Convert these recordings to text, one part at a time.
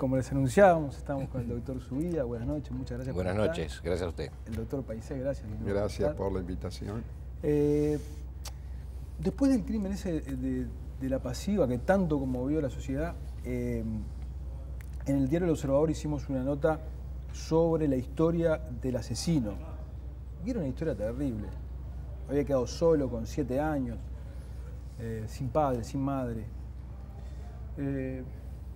como les anunciábamos, estamos con el doctor Zubida. Buenas noches, muchas gracias por estar. Buenas noches, gracias a usted. El doctor Paisé, gracias. Gracias por la invitación. Después del crimen ese de la pasiva que tanto conmovió a la sociedad, en el diario El Observador hicimos una nota sobre la historia del asesino. Y era una historia terrible. Había quedado solo con 7 años, sin padre, sin madre.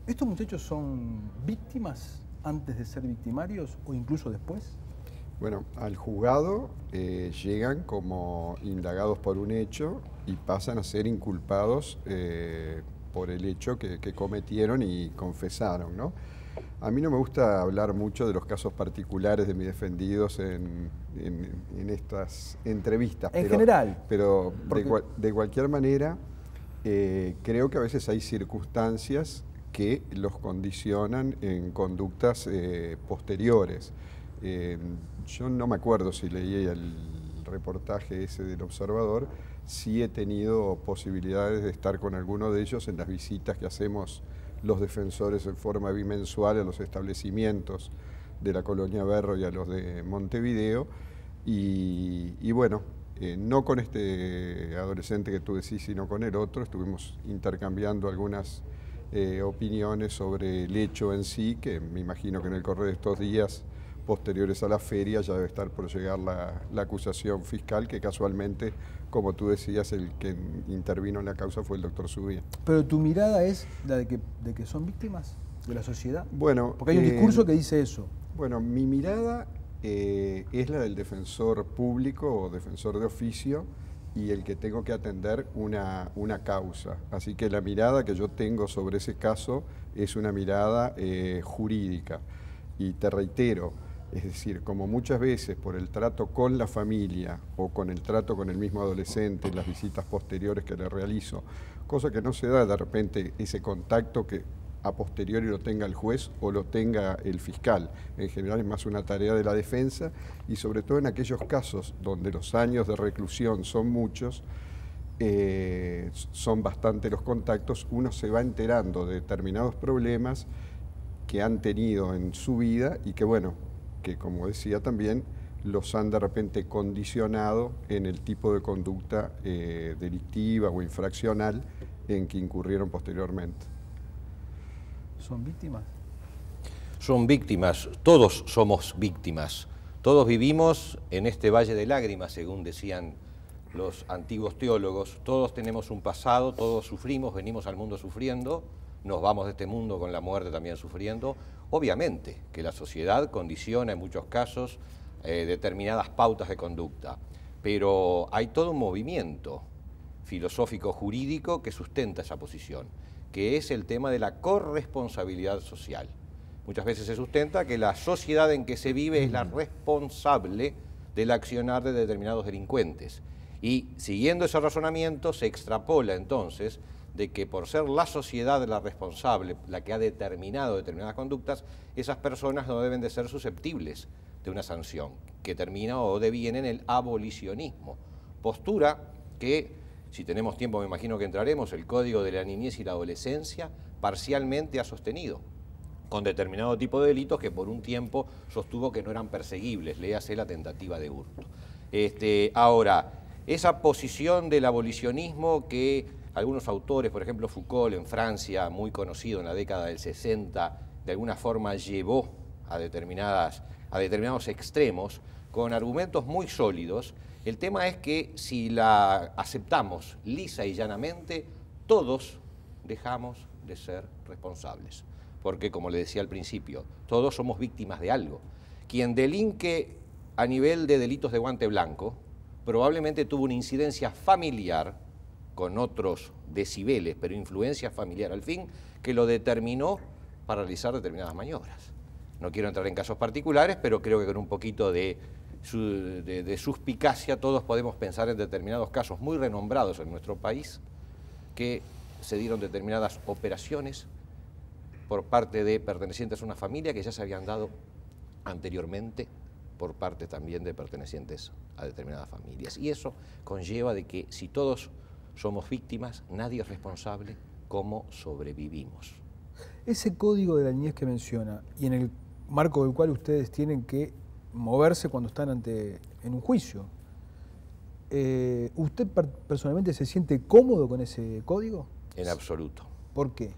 ¿Estos muchachos son víctimas antes de ser victimarios o incluso después? Bueno, al juzgado llegan como indagados por un hecho y pasan a ser inculpados por el hecho que cometieron y confesaron, ¿no? A mí no me gusta hablar mucho de los casos particulares de mis defendidos en estas entrevistas. En general. Pero de cualquier manera, creo que a veces hay circunstancias que los condicionan en conductas posteriores. Yo no me acuerdo si leí el reportaje ese del Observador, sí he tenido posibilidades de estar con alguno de ellos en las visitas que hacemos los defensores en forma bimensual a los establecimientos de la Colonia Berro y a los de Montevideo. Y bueno, no con este adolescente que tú decís, sino con el otro, estuvimos intercambiando algunas opiniones sobre el hecho en sí, que me imagino que en el correr de estos días posteriores a la feria ya debe estar por llegar la acusación fiscal, que casualmente, como tú decías, el que intervino en la causa fue el doctor Zubida. Pero tu mirada es la de que son víctimas de la sociedad. Bueno, porque hay un discurso que dice eso. Bueno, mi mirada es la del defensor público o defensor de oficio y el que tengo que atender una causa. Así que la mirada que yo tengo sobre ese caso es una mirada jurídica. Y te reitero, es decir, como muchas veces por el trato con la familia o con el trato con el mismo adolescente, las visitas posteriores que le realizo, cosa que no se da de repente ese contacto que a posteriori lo tenga el juez o lo tenga el fiscal. En general es más una tarea de la defensa y sobre todo en aquellos casos donde los años de reclusión son muchos, son bastante los contactos, uno se va enterando de determinados problemas que han tenido en su vida y que bueno, que como decía también, los han de repente condicionado en el tipo de conducta delictiva o infraccional en que incurrieron posteriormente. ¿Son víctimas? Son víctimas, todos somos víctimas. Todos vivimos en este valle de lágrimas, según decían los antiguos teólogos. Todos tenemos un pasado, todos sufrimos, venimos al mundo sufriendo, nos vamos de este mundo con la muerte también sufriendo. Obviamente que la sociedad condiciona en muchos casos determinadas pautas de conducta, pero hay todo un movimiento filosófico jurídico que sustenta esa posición, que es el tema de la corresponsabilidad social. Muchas veces se sustenta que la sociedad en que se vive es la responsable del accionar de determinados delincuentes. Y siguiendo ese razonamiento se extrapola entonces de que por ser la sociedad la responsable, la que ha determinado determinadas conductas, esas personas no deben de ser susceptibles de una sanción, que termina o deviene en el abolicionismo. Postura que, si tenemos tiempo me imagino que entraremos, el Código de la Niñez y la Adolescencia parcialmente ha sostenido, con determinado tipo de delitos que por un tiempo sostuvo que no eran perseguibles, léase la tentativa de hurto. Ahora, esa posición del abolicionismo que algunos autores, por ejemplo Foucault en Francia, muy conocido en la década del 60, de alguna forma llevó a determinados extremos, con argumentos muy sólidos. El tema es que si la aceptamos lisa y llanamente, todos dejamos de ser responsables. Porque, como le decía al principio, todos somos víctimas de algo. Quien delinque a nivel de delitos de guante blanco, probablemente tuvo una incidencia familiar con otros decibeles, pero influencia familiar al fin, que lo determinó para realizar determinadas maniobras. No quiero entrar en casos particulares, pero creo que con un poquito de suspicacia todos podemos pensar en determinados casos muy renombrados en nuestro país, que se dieron determinadas operaciones por parte de pertenecientes a una familia que ya se habían dado anteriormente por parte también de pertenecientes a determinadas familias. Y eso conlleva de que si todos somos víctimas, nadie es responsable cómo sobrevivimos. Ese código de la niñez que menciona, y en el marco del cual ustedes tienen que moverse cuando están en un juicio, ¿usted personalmente se siente cómodo con ese código? En absoluto. ¿Por qué?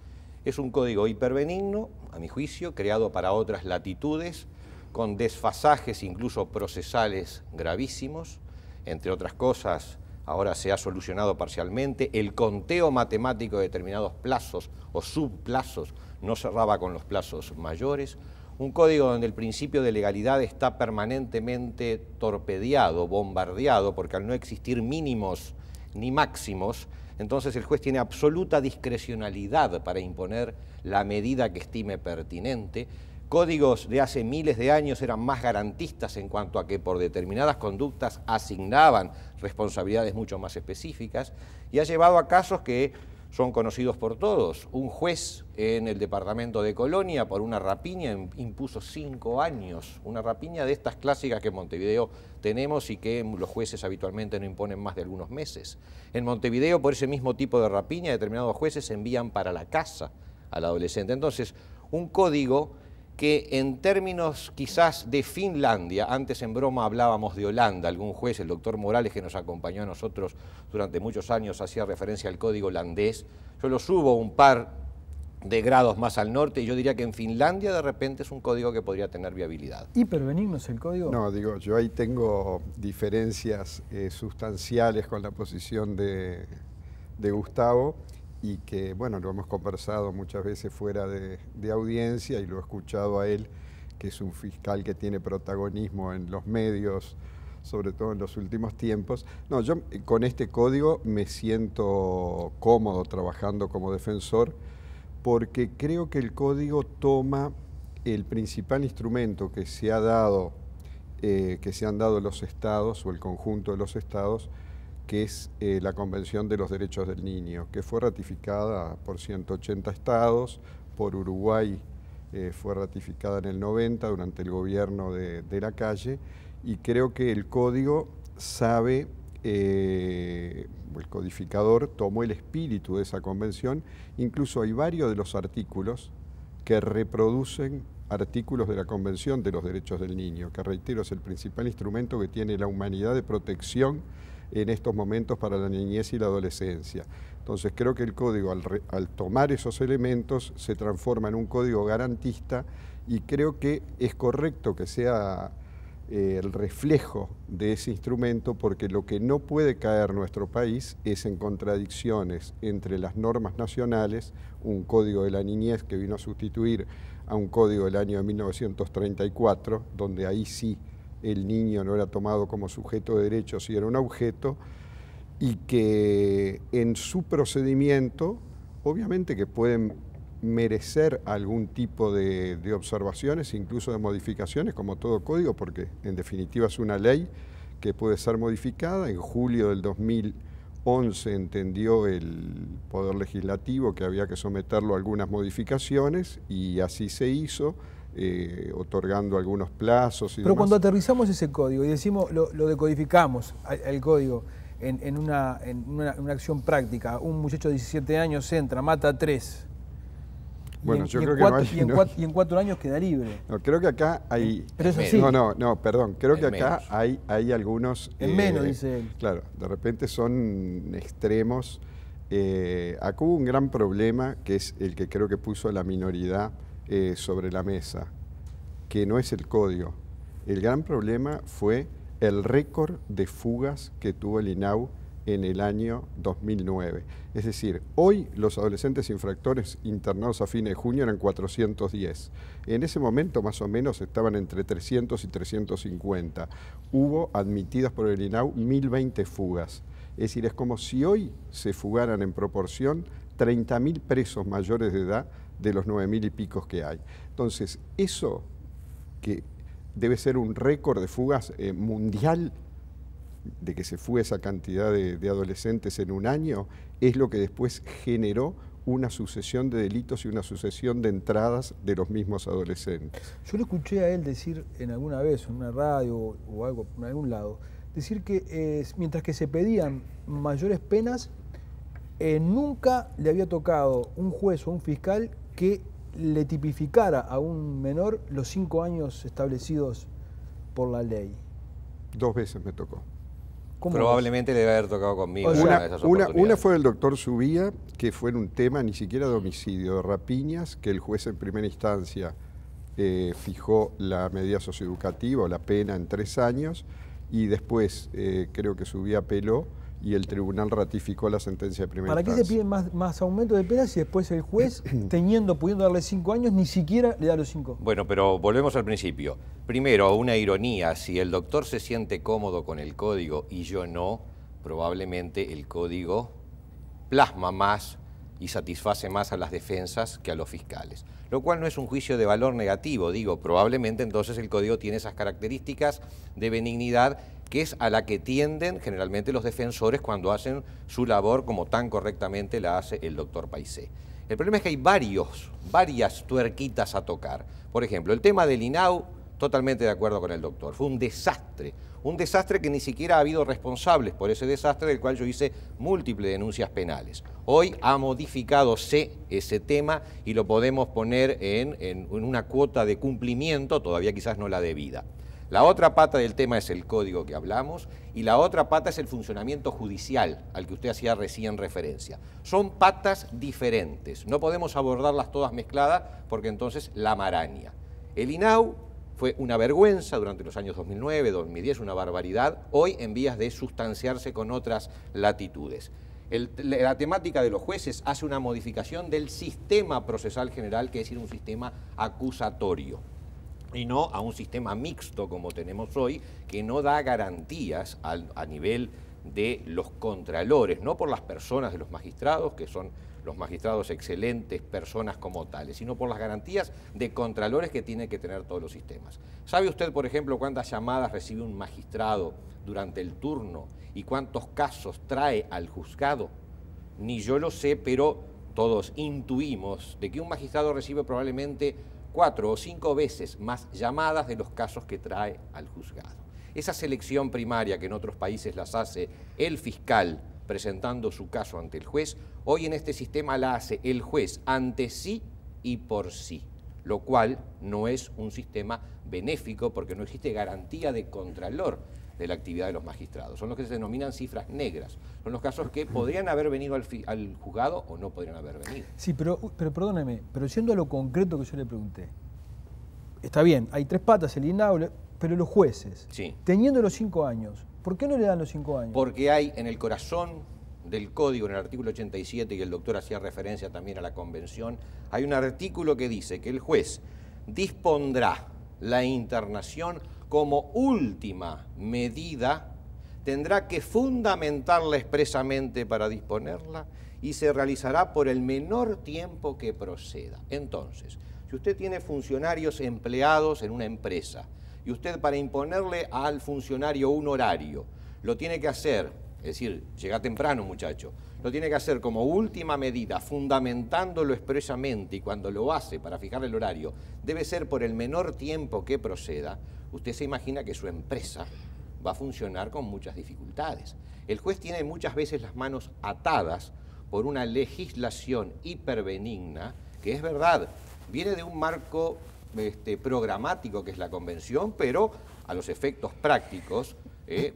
Es un código hiperbenigno, a mi juicio, creado para otras latitudes, con desfasajes incluso procesales gravísimos. Entre otras cosas, ahora se ha solucionado parcialmente. El conteo matemático de determinados plazos o subplazos no cerraba con los plazos mayores. Un código donde el principio de legalidad está permanentemente torpedeado, bombardeado, porque al no existir mínimos ni máximos, entonces el juez tiene absoluta discrecionalidad para imponer la medida que estime pertinente. Códigos de hace miles de años eran más garantistas en cuanto a que por determinadas conductas asignaban responsabilidades mucho más específicas, y ha llevado a casos que son conocidos por todos. Un juez en el departamento de Colonia por una rapiña impuso 5 años, una rapiña de estas clásicas que en Montevideo tenemos y que los jueces habitualmente no imponen más de algunos meses. En Montevideo, por ese mismo tipo de rapiña, determinados jueces envían para la casa al adolescente. Entonces, un código que en términos quizás de Finlandia, antes en broma hablábamos de Holanda, algún juez, el doctor Morales, que nos acompañó a nosotros durante muchos años, hacía referencia al código holandés. Yo lo subo un par de grados más al norte y yo diría que en Finlandia de repente es un código que podría tener viabilidad. ¿Hiperbenigno es el código? No, digo, yo ahí tengo diferencias sustanciales con la posición de Gustavo, y que, bueno, lo hemos conversado muchas veces fuera de audiencia y lo he escuchado a él, que es un fiscal que tiene protagonismo en los medios, sobre todo en los últimos tiempos. No, yo con este código me siento cómodo trabajando como defensor, porque creo que el código toma el principal instrumento que se ha dado, que se han dado los estados o el conjunto de los estados, que es la Convención de los Derechos del Niño, que fue ratificada por 180 estados, por Uruguay fue ratificada en el 90 durante el gobierno de Lacalle, y creo que el código sabe, el codificador tomó el espíritu de esa convención. Incluso hay varios de los artículos que reproducen artículos de la Convención de los Derechos del Niño, que reitero es el principal instrumento que tiene la humanidad de protección en estos momentos para la niñez y la adolescencia. Entonces creo que el código al tomar esos elementos se transforma en un código garantista, y creo que es correcto que sea el reflejo de ese instrumento, porque lo que no puede caer nuestro país es en contradicciones entre las normas nacionales, un código de la niñez que vino a sustituir a un código del año de 1934, donde ahí sí el niño no era tomado como sujeto de derechos y era un objeto, y que en su procedimiento, obviamente que pueden merecer algún tipo de observaciones, incluso de modificaciones, como todo código, porque en definitiva es una ley que puede ser modificada. En julio del 2011 entendió el Poder Legislativo que había que someterlo a algunas modificaciones, y así se hizo, otorgando algunos plazos y Pero demás. cuando aterrizamos ese código y decimos, lo decodificamos, el código, en una acción práctica, un muchacho de 17 años entra, mata a 3, bueno, yo creo y en 4 años queda libre. No, creo que acá hay... Pero es así. No, perdón. Creo que acá menos. hay algunos... En menos, dice él. Claro, de repente son extremos. Acá hubo un gran problema, que es el que creo que puso la minoridad sobre la mesa, que no es el código. El gran problema fue el récord de fugas que tuvo el INAU en el año 2009. Es decir, hoy los adolescentes infractores internados a fines de junio eran 410. En ese momento más o menos estaban entre 300 y 350. Hubo admitidas por el INAU 1020 fugas. Es decir, es como si hoy se fugaran en proporción 30.000 presos mayores de edad de los 9.000 y pico que hay. Entonces, eso que debe ser un récord de fugas mundial, de que se fue esa cantidad de adolescentes en un año, es lo que después generó una sucesión de delitos y una sucesión de entradas de los mismos adolescentes. Yo lo escuché a él decir en alguna vez, en una radio o algo, en algún lado, decir que mientras que se pedían mayores penas, nunca le había tocado un juez o un fiscal que le tipificara a un menor los 5 años establecidos por la ley? 2 veces me tocó. Probablemente le debe haber tocado conmigo. O sea, Una fue el doctor Subía, que fue en un tema ni siquiera de homicidio, de rapiñas, que el juez en primera instancia fijó la medida socioeducativa o la pena en 3 años, y después creo que Subía apeló y el tribunal ratificó la sentencia de primera instancia. ¿Para qué se piden más aumento de penas si después el juez, pudiendo darle 5 años, ni siquiera le da los 5? Bueno, pero volvemos al principio. Primero, una ironía, si el doctor se siente cómodo con el código y yo no, probablemente el código plasma más y satisface más a las defensas que a los fiscales. Lo cual no es un juicio de valor negativo, digo, probablemente entonces el código tiene esas características de benignidad que es a la que tienden generalmente los defensores cuando hacen su labor como tan correctamente la hace el doctor Paisé. El problema es que hay varias tuerquitas a tocar. Por ejemplo, el tema del INAU, totalmente de acuerdo con el doctor, fue un desastre que ni siquiera ha habido responsables por ese desastre, del cual yo hice múltiples denuncias penales. Hoy ha modificado ese tema y lo podemos poner en una cuota de cumplimiento, todavía quizás no la debida. La otra pata del tema es el código que hablamos y la otra pata es el funcionamiento judicial al que usted hacía recién referencia. Son patas diferentes, no podemos abordarlas todas mezcladas porque entonces la maraña. El INAU fue una vergüenza durante los años 2009, 2010, una barbaridad, hoy en vías de sustanciarse con otras latitudes. La temática de los jueces hace una modificación del sistema procesal general, que es decir, un sistema acusatorio, y no a un sistema mixto como tenemos hoy, que no da garantías a nivel de los contralores, no por las personas de los magistrados, que son los magistrados excelentes personas como tales, sino por las garantías de contralores que tienen que tener todos los sistemas. ¿Sabe usted, por ejemplo, cuántas llamadas recibe un magistrado durante el turno y cuántos casos trae al juzgado? Ni yo lo sé, pero todos intuimos de que un magistrado recibe probablemente 4 o 5 veces más llamadas de los casos que trae al juzgado. Esa selección primaria que en otros países las hace el fiscal presentando su caso ante el juez, hoy en este sistema la hace el juez ante sí y por sí, lo cual no es un sistema benéfico porque no existe garantía de contralor de la actividad de los magistrados. Son los que se denominan cifras negras. Son los casos que podrían haber venido al juzgado o no podrían haber venido. Sí, pero perdóneme, pero yendo a lo concreto que yo le pregunté, está bien, hay 3 patas, el INAU, pero los jueces, sí, teniendo los 5 años, ¿por qué no le dan los 5 años? Porque hay en el corazón del código, en el artículo 87, y el doctor hacía referencia también a la convención, hay un artículo que dice que el juez dispondrá la internación como última medida, tendrá que fundamentarla expresamente para disponerla y se realizará por el menor tiempo que proceda. Entonces, si usted tiene funcionarios empleados en una empresa y usted para imponerle al funcionario un horario lo tiene que hacer, es decir, llega temprano muchacho, lo tiene que hacer como última medida, fundamentándolo expresamente, y cuando lo hace para fijar el horario debe ser por el menor tiempo que proceda, usted se imagina que su empresa va a funcionar con muchas dificultades. El juez tiene muchas veces las manos atadas por una legislación hiperbenigna, que es verdad, viene de un marco programático que es la convención, pero a los efectos prácticos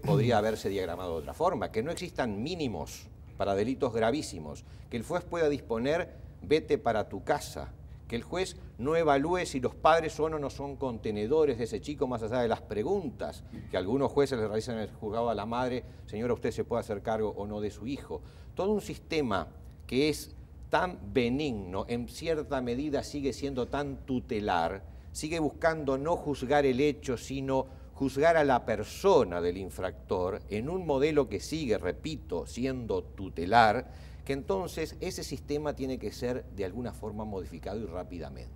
podría haberse diagramado de otra forma, que no existan mínimos para delitos gravísimos, que el juez pueda disponer vete para tu casa, que el juez no evalúe si los padres son o no son contenedores de ese chico, más allá de las preguntas que algunos jueces le realizan en el juzgado a la madre, señora, usted se puede hacer cargo o no de su hijo. Todo un sistema que es tan benigno, en cierta medida sigue siendo tan tutelar, sigue buscando no juzgar el hecho, sino juzgar a la persona del infractor en un modelo que sigue, repito, siendo tutelar, que entonces ese sistema tiene que ser de alguna forma modificado y rápidamente.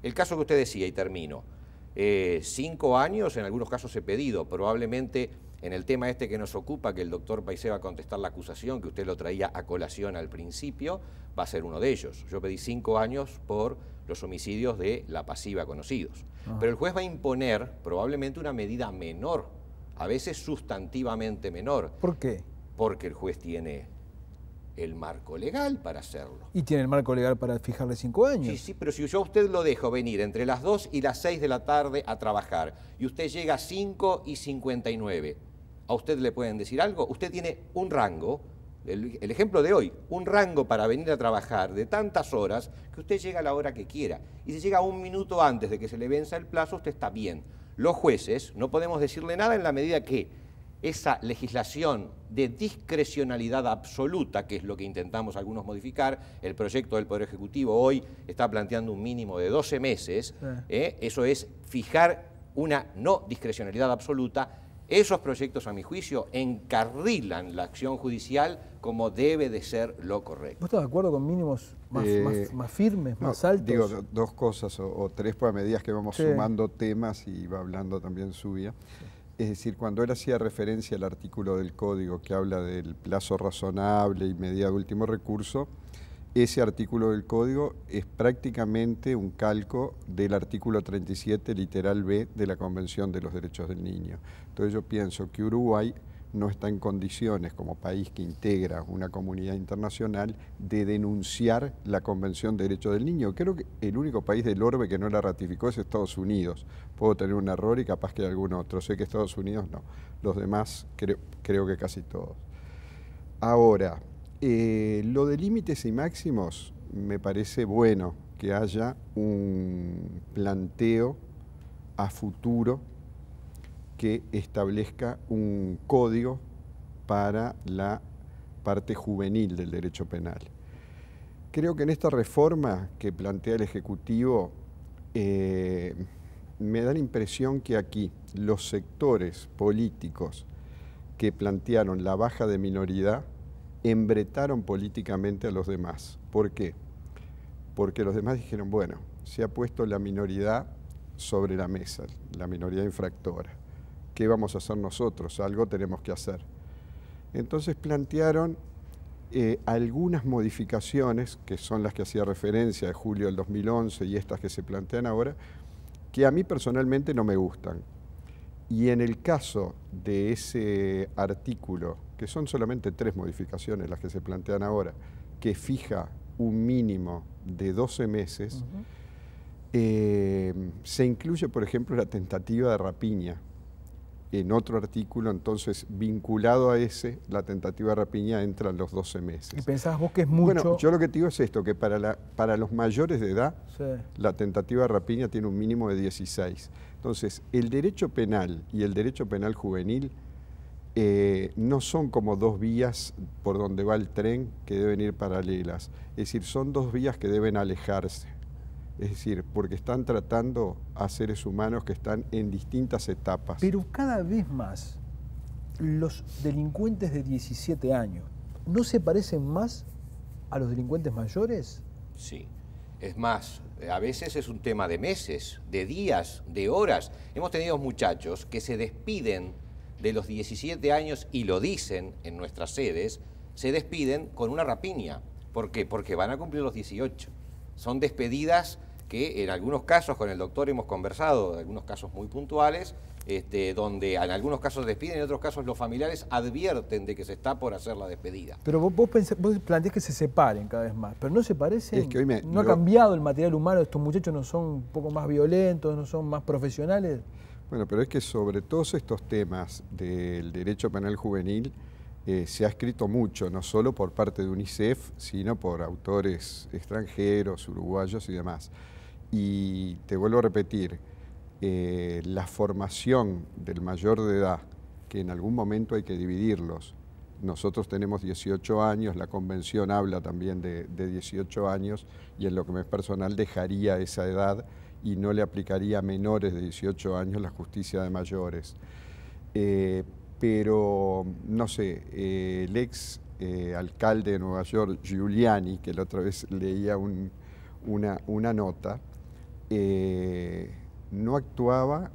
El caso que usted decía, y termino, 5 años en algunos casos he pedido, probablemente en el tema este que nos ocupa, que el doctor Paisé va a contestar la acusación, que usted lo traía a colación al principio, va a ser uno de ellos. Yo pedí 5 años por los homicidios de la pasiva conocidos. Pero el juez va a imponer probablemente una medida menor, a veces sustantivamente menor. ¿Por qué? Porque el juez tiene el marco legal para hacerlo. Y tiene el marco legal para fijarle 5 años. Sí, sí, pero si yo a usted lo dejo venir entre las 2 y las 6 de la tarde a trabajar y usted llega a 5:59, ¿a usted le pueden decir algo? Usted tiene un rango, el ejemplo de hoy, un rango para venir a trabajar de tantas horas que usted llega a la hora que quiera. Y si llega 1 minuto antes de que se le venza el plazo, usted está bien. Los jueces no podemos decirle nada en la medida que esa legislación de discrecionalidad absoluta, que es lo que intentamos algunos modificar, el proyecto del Poder Ejecutivo hoy está planteando un mínimo de 12 meses, eso es fijar una no discrecionalidad absoluta. Esos proyectos, a mi juicio, encarrilan la acción judicial como debe de ser lo correcto. ¿Vos estás de acuerdo con mínimos más firmes, más altos? Digo, dos cosas o tres, pues a medida que vamos Sí. sumando temas y va hablando también Zubia. Sí. Es decir, cuando él hacía referencia al artículo del Código que habla del plazo razonable y medida de último recurso, ese artículo del Código es prácticamente un calco del artículo 37, literal B, de la Convención de los Derechos del Niño. Entonces yo pienso que Uruguay no está en condiciones, como país que integra una comunidad internacional, de denunciar la Convención de Derechos del Niño. Creo que el único país del orbe que no la ratificó es Estados Unidos. Puedo tener un error y capaz que algún otro. Sé que Estados Unidos no. Los demás creo que casi todos. Ahora, lo de límites y máximos me parece bueno que haya un planteo a futuro que establezca un código para la parte juvenil del derecho penal. Creo que en esta reforma que plantea el Ejecutivo me da la impresión que aquí los sectores políticos que plantearon la baja de minoridad embretaron políticamente a los demás. ¿Por qué? Porque los demás dijeron, bueno, se ha puesto la minoridad sobre la mesa, la minoría infractora. ¿Qué vamos a hacer nosotros? Algo tenemos que hacer. Entonces plantearon algunas modificaciones, que son las que hacía referencia de julio del 2011 y estas que se plantean ahora, que a mí personalmente no me gustan. Y en el caso de ese artículo, que son solamente 3 modificaciones las que se plantean ahora, que fija un mínimo de 12 meses, se incluye, por ejemplo, la tentativa de rapiña. En otro artículo, entonces, vinculado a ese, la tentativa de rapiña entra en los 12 meses. ¿Y pensás vos que es mucho? Bueno, yo lo que te digo es esto, que para los mayores de edad, sí, la tentativa de rapiña tiene un mínimo de 16. Entonces, el derecho penal y el derecho penal juvenil no son como 2 vías por donde va el tren que deben ir paralelas. Es decir, son 2 vías que deben alejarse. Es decir, porque están tratando a seres humanos que están en distintas etapas. Pero cada vez más los delincuentes de 17 años, ¿no se parecen más a los delincuentes mayores? Sí. Es más, a veces es un tema de meses, de días, de horas. Hemos tenido muchachos que se despiden de los 17 años y lo dicen en nuestras sedes, se despiden con una rapiña. ¿Por qué? Porque van a cumplir los 18. Son despedidas que en algunos casos con el doctor hemos conversado, en algunos casos muy puntuales, donde en algunos casos despiden, en otros casos los familiares advierten de que se está por hacer la despedida. Pero vos planteás que se separen cada vez más, pero no se parecen, es que hoy ¿no ha cambiado el material humano? ¿Estos muchachos no son un poco más violentos, no son más profesionales? Bueno, pero es que sobre todos estos temas del derecho penal juvenil se ha escrito mucho, no solo por parte de UNICEF, sino por autores extranjeros, uruguayos y demás. Y te vuelvo a repetir, la formación del mayor de edad, que en algún momento hay que dividirlos. Nosotros tenemos 18 años, la convención habla también de 18 años y en lo que me es personal dejaría esa edad y no le aplicaría a menores de 18 años la justicia de mayores. Pero, no sé, el ex alcalde de Nueva York, Giuliani, que la otra vez leía una nota, no actuaba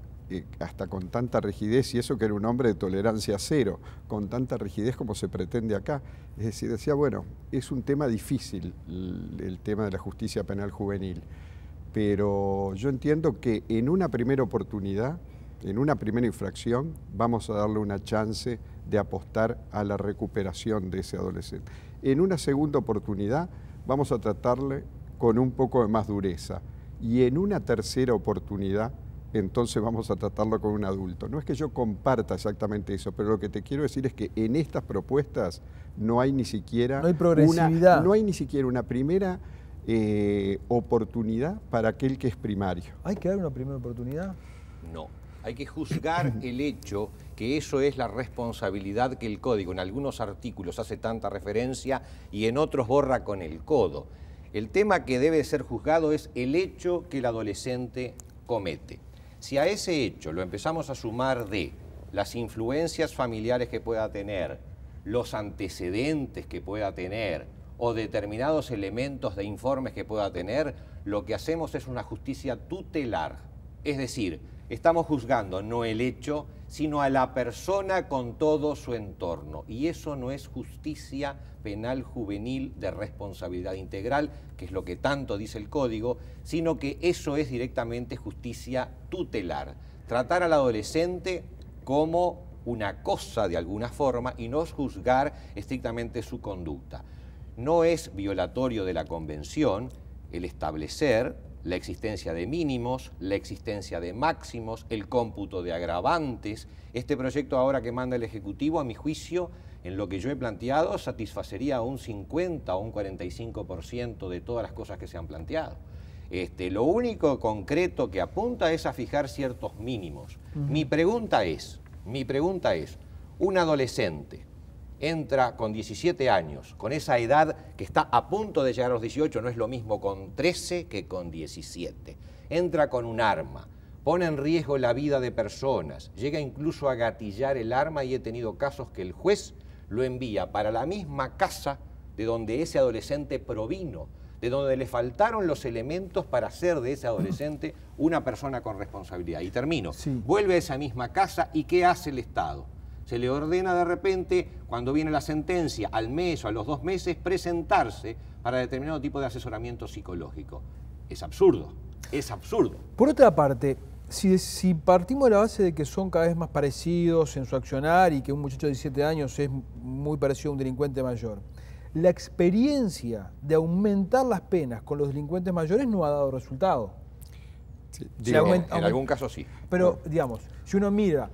hasta con tanta rigidez, y eso que era un hombre de tolerancia cero, con tanta rigidez como se pretende acá. Es decir, decía, bueno, es un tema difícil el tema de la justicia penal juvenil, pero yo entiendo que en una primera oportunidad, en una primera infracción, vamos a darle una chance de apostar a la recuperación de ese adolescente. En una segunda oportunidad vamos a tratarle con un poco de más dureza. Y en una tercera oportunidad, entonces vamos a tratarlo con un adulto. No es que yo comparta exactamente eso, pero lo que te quiero decir es que en estas propuestas no hay ni siquiera no hay progresividad. no hay ni siquiera una primera oportunidad para aquel que es primario. ¿Hay que dar una primera oportunidad? No. Hay que juzgar el hecho que eso es la responsabilidad que el Código en algunos artículos hace tanta referencia y en otros borra con el codo. El tema que debe ser juzgado es el hecho que el adolescente comete. Si a ese hecho lo empezamos a sumar de las influencias familiares que pueda tener, los antecedentes que pueda tener o determinados elementos de informes que pueda tener, lo que hacemos es una justicia tutelar. Es decir, estamos juzgando no el hecho, sino a la persona con todo su entorno. Y eso no es justicia penal juvenil de responsabilidad integral, que es lo que tanto dice el Código, sino que eso es directamente justicia tutelar. Tratar al adolescente como una cosa de alguna forma y no juzgar estrictamente su conducta. No es violatorio de la Convención el establecer la existencia de mínimos, la existencia de máximos, el cómputo de agravantes. Este proyecto ahora que manda el Ejecutivo, a mi juicio, en lo que yo he planteado, satisfacería un 50 o un 45% de todas las cosas que se han planteado. Lo único concreto que apunta es a fijar ciertos mínimos. Mi pregunta es, un adolescente entra con 17 años, con esa edad que está a punto de llegar a los 18, no es lo mismo con 13 que con 17. Entra con un arma, pone en riesgo la vida de personas, llega incluso a gatillar el arma y he tenido casos que el juez lo envía para la misma casa de donde ese adolescente provino, de donde le faltaron los elementos para hacer de ese adolescente una persona con responsabilidad. Y termino. Sí. Vuelve a esa misma casa y ¿qué hace el Estado? Se le ordena de repente, cuando viene la sentencia, al mes o a los 2 meses, presentarse para determinado tipo de asesoramiento psicológico. Es absurdo, es absurdo. Por otra parte, si partimos de la base de que son cada vez más parecidos en su accionar y que un muchacho de 17 años es muy parecido a un delincuente mayor, la experiencia de aumentar las penas con los delincuentes mayores no ha dado resultado. Sí, En algún caso sí. Pero, digamos, si uno mira,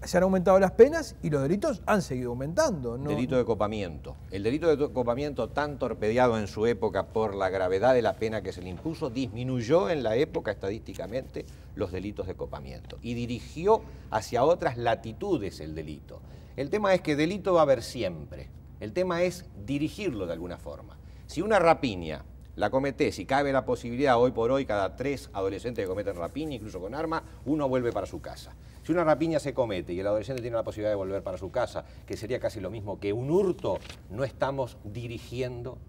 se han aumentado las penas y los delitos han seguido aumentando, ¿no? Delito de copamiento. El delito de copamiento, tan torpedeado en su época por la gravedad de la pena que se le impuso, disminuyó en la época estadísticamente los delitos de copamiento y dirigió hacia otras latitudes el delito. El tema es que delito va a haber siempre. El tema es dirigirlo de alguna forma. Si una rapiña la cometés y cabe la posibilidad, hoy por hoy, cada 3 adolescentes que cometen rapiña, incluso con arma, uno vuelve para su casa. Si una rapiña se comete y el adolescente tiene la posibilidad de volver para su casa, que sería casi lo mismo que un hurto, no estamos dirigiendo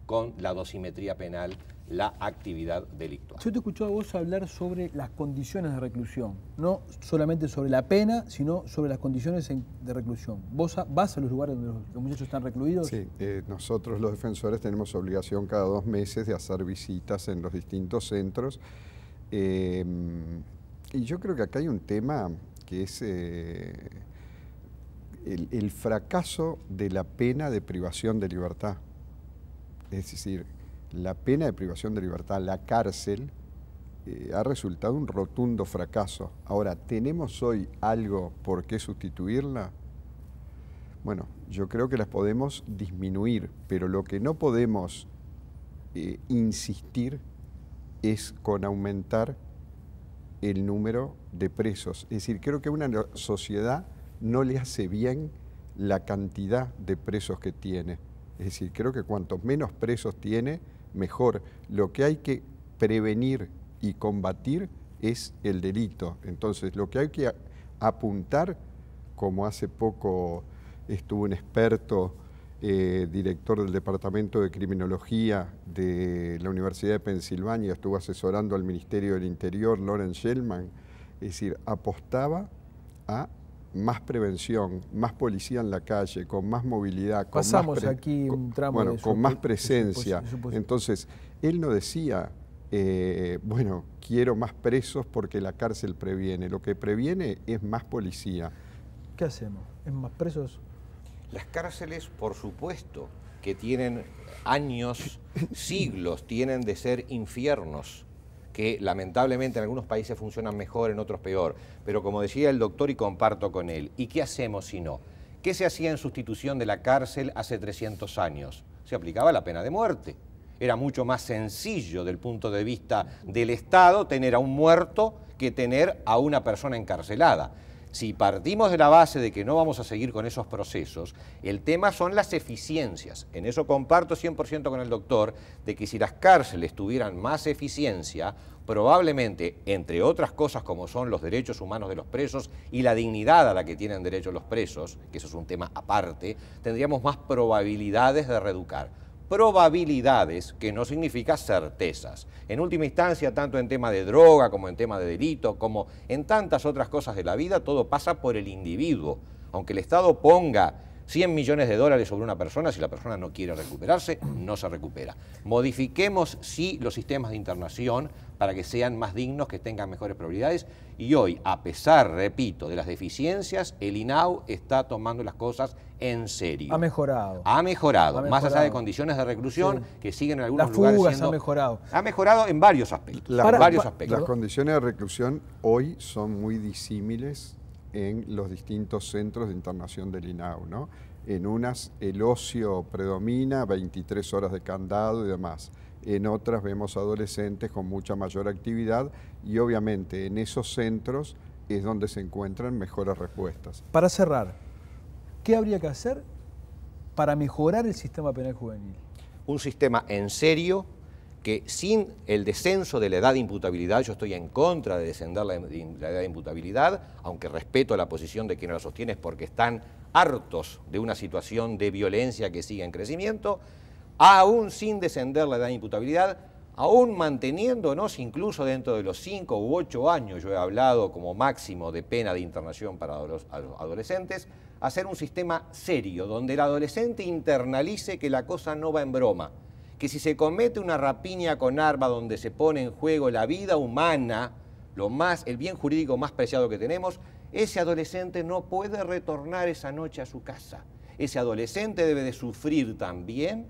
con la dosimetría penal la actividad delictual. Yo te he escuchado a vos hablar sobre las condiciones de reclusión, no solamente sobre la pena, sino sobre las condiciones de reclusión. ¿Vos vas a los lugares donde los muchachos están recluidos? Sí, nosotros los defensores tenemos obligación cada 2 meses de hacer visitas en los distintos centros. Y yo creo que acá hay un tema que es el fracaso de la pena de privación de libertad. Es decir, la pena de privación de libertad, la cárcel, ha resultado un rotundo fracaso. Ahora, ¿tenemos hoy algo por qué sustituirla? Bueno, yo creo que las podemos disminuir, pero lo que no podemos insistir es con aumentar el número de presos. Es decir, creo que a una sociedad no le hace bien la cantidad de presos que tiene. Es decir, creo que cuantos menos presos tiene, mejor. Lo que hay que prevenir y combatir es el delito. Entonces, lo que hay que apuntar, como hace poco estuvo un experto, director del Departamento de Criminología de la Universidad de Pensilvania, estuvo asesorando al Ministerio del Interior, Lawrence Shellman, es decir, apostaba a más prevención, más policía en la calle, con más movilidad, Pasamos aquí un tramo de con más presencia. Entonces, él no decía, bueno, quiero más presos porque la cárcel previene. Lo que previene es más policía. ¿Qué hacemos? ¿Es más presos? Las cárceles, por supuesto, que tienen años, siglos, tienen de ser infiernos, que lamentablemente en algunos países funcionan mejor, en otros peor. Pero como decía el doctor, y comparto con él, ¿y qué hacemos si no? ¿Qué se hacía en sustitución de la cárcel hace 300 años? Se aplicaba la pena de muerte. Era mucho más sencillo del punto de vista del Estado tener a un muerto que tener a una persona encarcelada. Si partimos de la base de que no vamos a seguir con esos procesos, el tema son las eficiencias. En eso comparto 100% con el doctor, de que si las cárceles tuvieran más eficiencia, probablemente, entre otras cosas como son los derechos humanos de los presos y la dignidad a la que tienen derecho los presos, que eso es un tema aparte, tendríamos más probabilidades de reeducar. Probabilidades, que no significa certezas. En última instancia, tanto en tema de droga, como en tema de delito, como en tantas otras cosas de la vida, todo pasa por el individuo. Aunque el Estado ponga 100 millones de dólares sobre una persona, si la persona no quiere recuperarse, no se recupera. Modifiquemos, sí, los sistemas de internación para que sean más dignos, que tengan mejores probabilidades. Y hoy, a pesar, repito, de las deficiencias, el INAU está tomando las cosas en serio. Ha mejorado. Ha mejorado, más allá de condiciones de reclusión, sí, que siguen en algunos lugares siendo... Las fugas han mejorado. Ha mejorado en varios aspectos. Las condiciones de reclusión hoy son muy disímiles en los distintos centros de internación del INAU, ¿no? En unas el ocio predomina, 23 horas de candado y demás. En otras vemos adolescentes con mucha mayor actividad y obviamente en esos centros es donde se encuentran mejores respuestas. Para cerrar, ¿qué habría que hacer para mejorar el sistema penal juvenil? Un sistema en serio, que sin el descenso de la edad de imputabilidad, yo estoy en contra de descender la edad de imputabilidad, aunque respeto la posición de quienes la sostienen porque están hartos de una situación de violencia que sigue en crecimiento, aún sin descender la edad de imputabilidad, aún manteniéndonos incluso dentro de los 5 u 8 años, yo he hablado como máximo de pena de internación para los adolescentes, hacer un sistema serio, donde el adolescente internalice que la cosa no va en broma, que si se comete una rapiña con arma donde se pone en juego la vida humana, el bien jurídico más preciado que tenemos, ese adolescente no puede retornar esa noche a su casa. Ese adolescente debe de sufrir también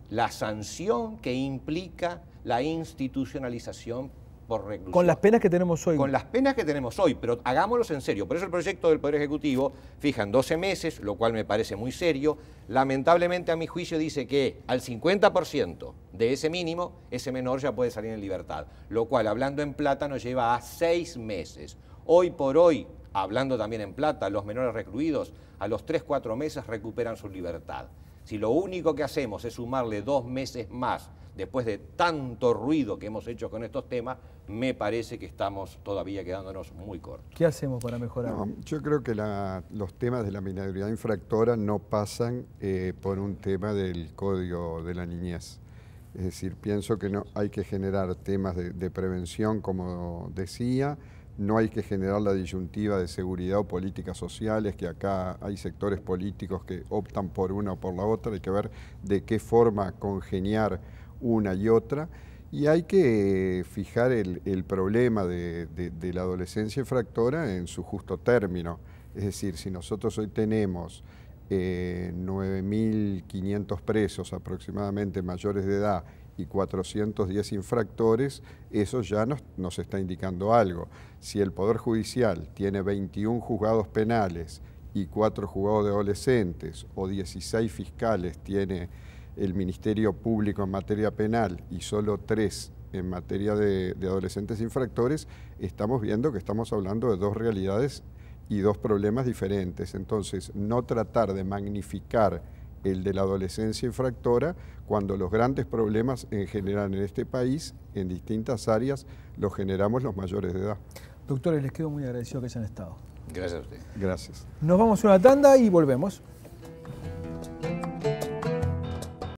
la sanción que implica la institucionalización por reclusión. Con las penas que tenemos hoy. Con las penas que tenemos hoy, pero hagámoslos en serio. Por eso el proyecto del Poder Ejecutivo fija en 12 meses, lo cual me parece muy serio. Lamentablemente, a mi juicio, dice que al 50% de ese mínimo, ese menor ya puede salir en libertad, lo cual, hablando en plata, nos lleva a 6 meses. Hoy por hoy, hablando también en plata, los menores recluidos a los 3-4 meses recuperan su libertad. Si lo único que hacemos es sumarle 2 meses más, después de tanto ruido que hemos hecho con estos temas, me parece que estamos todavía quedándonos muy cortos. ¿Qué hacemos para mejorar? No, yo creo que los temas de la minoridad infractora no pasan por un tema del Código de la Niñez. Es decir, pienso que no hay que generar temas de prevención, como decía, no hay que generar la disyuntiva de seguridad o políticas sociales, que acá hay sectores políticos que optan por una o por la otra, hay que ver de qué forma congeniar una y otra, y hay que fijar el problema de la adolescencia infractora en su justo término. Es decir, si nosotros hoy tenemos 9.500 presos aproximadamente mayores de edad y 410 infractores, eso ya nos está indicando algo. Si el Poder Judicial tiene 21 juzgados penales y 4 juzgados de adolescentes, o 16 fiscales tiene el Ministerio Público en materia penal y solo 3 en materia de adolescentes infractores, estamos viendo que estamos hablando de 2 realidades y 2 problemas diferentes. Entonces, no tratar de magnificar el de la adolescencia infractora, cuando los grandes problemas en general en este país, en distintas áreas, los generamos los mayores de edad. Doctores, les quedo muy agradecido que hayan estado. Gracias a usted. Gracias. Nos vamos a una tanda y volvemos.